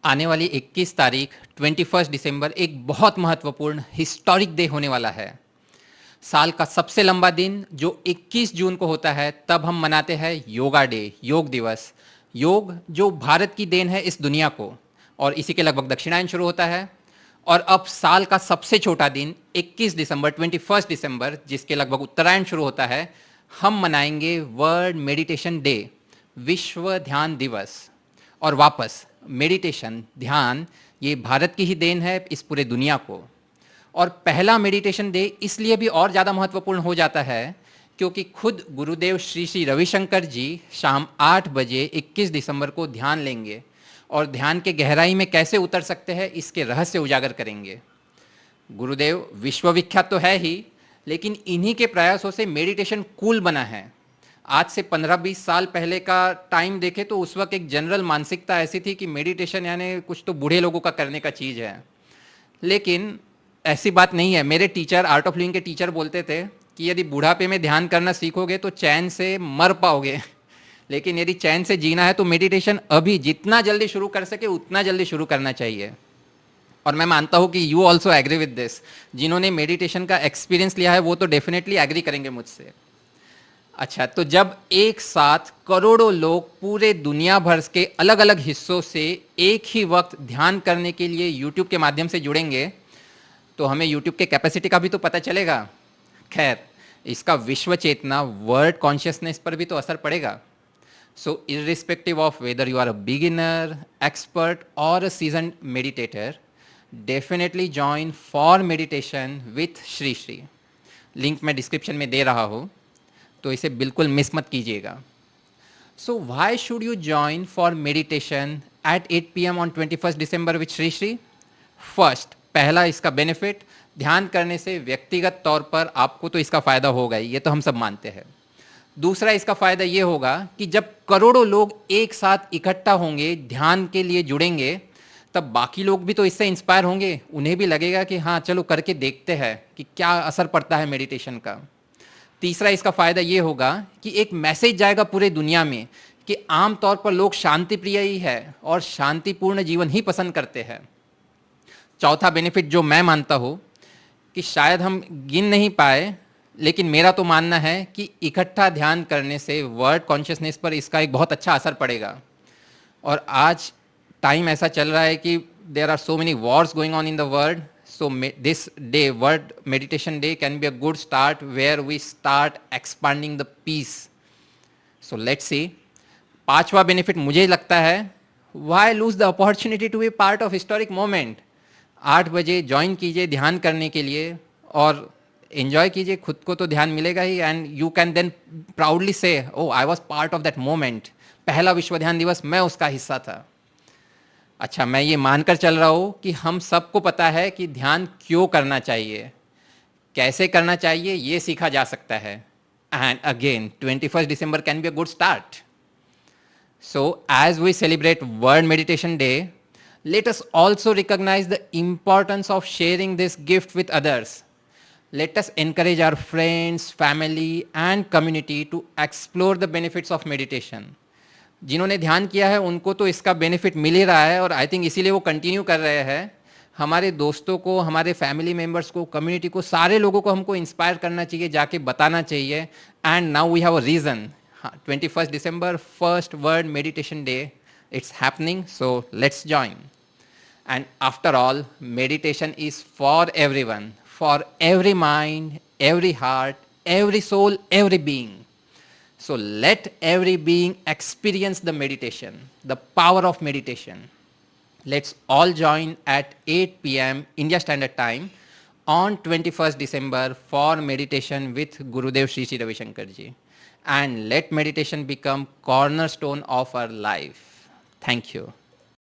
आने वाली 21 तारीख 21 दिसंबर एक बहुत महत्वपूर्ण हिस्टोरिक डे होने वाला है। साल का सबसे लंबा दिन जो 21 जून को होता है, तब हम मनाते हैं योगा डे, योग दिवस। योग जो भारत की देन है इस दुनिया को, और इसी के लगभग दक्षिणायन शुरू होता है। और अब साल का सबसे छोटा दिन 21 दिसंबर 21 दिसंबर जिसके लगभग उत्तरायण शुरू होता है, हम मनाएंगे वर्ल्ड मेडिटेशन डे, विश्व ध्यान दिवस। और वापस मेडिटेशन, ध्यान, ये भारत की ही देन है इस पूरे दुनिया को। और पहला मेडिटेशन डे इसलिए भी और ज़्यादा महत्वपूर्ण हो जाता है क्योंकि खुद गुरुदेव श्री श्री रविशंकर जी शाम 8 बजे 21 दिसंबर को ध्यान लेंगे और ध्यान के गहराई में कैसे उतर सकते हैं इसके रहस्य उजागर करेंगे। गुरुदेव विश्वविख्यात तो है ही, लेकिन इन्हीं के प्रयासों से मेडिटेशन कूल बना है। आज से 15-20 साल पहले का टाइम देखे तो उस वक्त एक जनरल मानसिकता ऐसी थी कि मेडिटेशन यानी कुछ तो बूढ़े लोगों का करने का चीज़ है। लेकिन ऐसी बात नहीं है। मेरे टीचर, आर्ट ऑफ लिविंग के टीचर बोलते थे कि यदि बुढ़ापे में ध्यान करना सीखोगे तो चैन से मर पाओगे, लेकिन यदि चैन से जीना है तो मेडिटेशन अभी जितना जल्दी शुरू कर सके उतना जल्दी शुरू करना चाहिए। और मैं मानता हूँ कि you also agree with this. जिन्होंने मेडिटेशन का एक्सपीरियंस लिया है वो तो डेफिनेटली एग्री करेंगे मुझसे। अच्छा, तो जब एक साथ करोड़ों लोग पूरे दुनिया भर के अलग अलग हिस्सों से एक ही वक्त ध्यान करने के लिए यूट्यूब के माध्यम से जुड़ेंगे तो हमें यूट्यूब के कैपेसिटी का भी तो पता चलेगा। खैर, इसका विश्व चेतना, वर्ल्ड कॉन्शियसनेस पर भी तो असर पड़ेगा। So irrespective of whether you are a beginner, expert or a seasoned meditator, definitely join for meditation with Sri Sri. Link मैं डिस्क्रिप्शन में दे रहा हूँ, तो इसे बिल्कुल मिस मत कीजिएगा। So why should you join for meditation eight 8 PM on 21 December with Sri Shri? First, पहला इसका बेनिफिट, ध्यान करने से व्यक्तिगत तौर पर आपको तो इसका फ़ायदा होगा ही, ये तो हम सब मानते हैं। दूसरा इसका फ़ायदा ये होगा कि जब करोड़ों लोग एक साथ इकट्ठा होंगे, ध्यान के लिए जुड़ेंगे, तब बाकी लोग भी तो इससे इंस्पायर होंगे। उन्हें भी लगेगा कि हाँ चलो करके देखते हैं कि क्या असर पड़ता है मेडिटेशन का। तीसरा इसका फ़ायदा ये होगा कि एक मैसेज जाएगा पूरे दुनिया में कि आमतौर पर लोग शांति प्रिय ही है और शांतिपूर्ण जीवन ही पसंद करते हैं। चौथा बेनिफिट जो मैं मानता हूँ कि शायद हम गिन नहीं पाए, लेकिन मेरा तो मानना है कि इकट्ठा ध्यान करने से वर्ल्ड कॉन्शियसनेस पर इसका एक बहुत अच्छा असर पड़ेगा। और आज टाइम ऐसा चल रहा है कि there are so many wars going on in the world. So this day, World Meditation Day, can be a good start where we start expanding the peace. So let's see. पांचवा benefit मुझे लगता है, why lose the opportunity to be part of historic moment? 8 बजे join कीजिए ध्यान करने के लिए और एंजॉय कीजिए। खुद को तो ध्यान मिलेगा ही, and you can then proudly say, oh I was part of that moment. पहला विश्व ध्यान दिवस मैं उसका हिस्सा था। अच्छा, मैं ये मानकर चल रहा हूँ कि हम सबको पता है कि ध्यान क्यों करना चाहिए, कैसे करना चाहिए ये सीखा जा सकता है। And again 21 December can be a good start. So as we celebrate world meditation day, let us also recognize the importance of sharing this gift with others. Let us encourage our friends, family and community to explore the benefits of meditation. जिन्होंने ध्यान किया है उनको तो इसका benefit मिल ही रहा है और आई थिंक इसीलिए वो कंटिन्यू कर रहे हैं। हमारे दोस्तों को, हमारे फैमिली मेम्बर्स को, कम्युनिटी को, सारे लोगों को हमको इंस्पायर करना चाहिए, जाके बताना चाहिए। And now we have a reason. 21 December, first world meditation day, it's happening, so let's join. And after all, meditation is for everyone, for every mind, every heart, every soul, every being. So let every being experience the meditation, the power of meditation. Let's all join at 8 PM India Standard Time on 21st December for meditation with Gurudev Shri Shri Ravi Shankar Ji. And let meditation become cornerstone of our life. Thank you.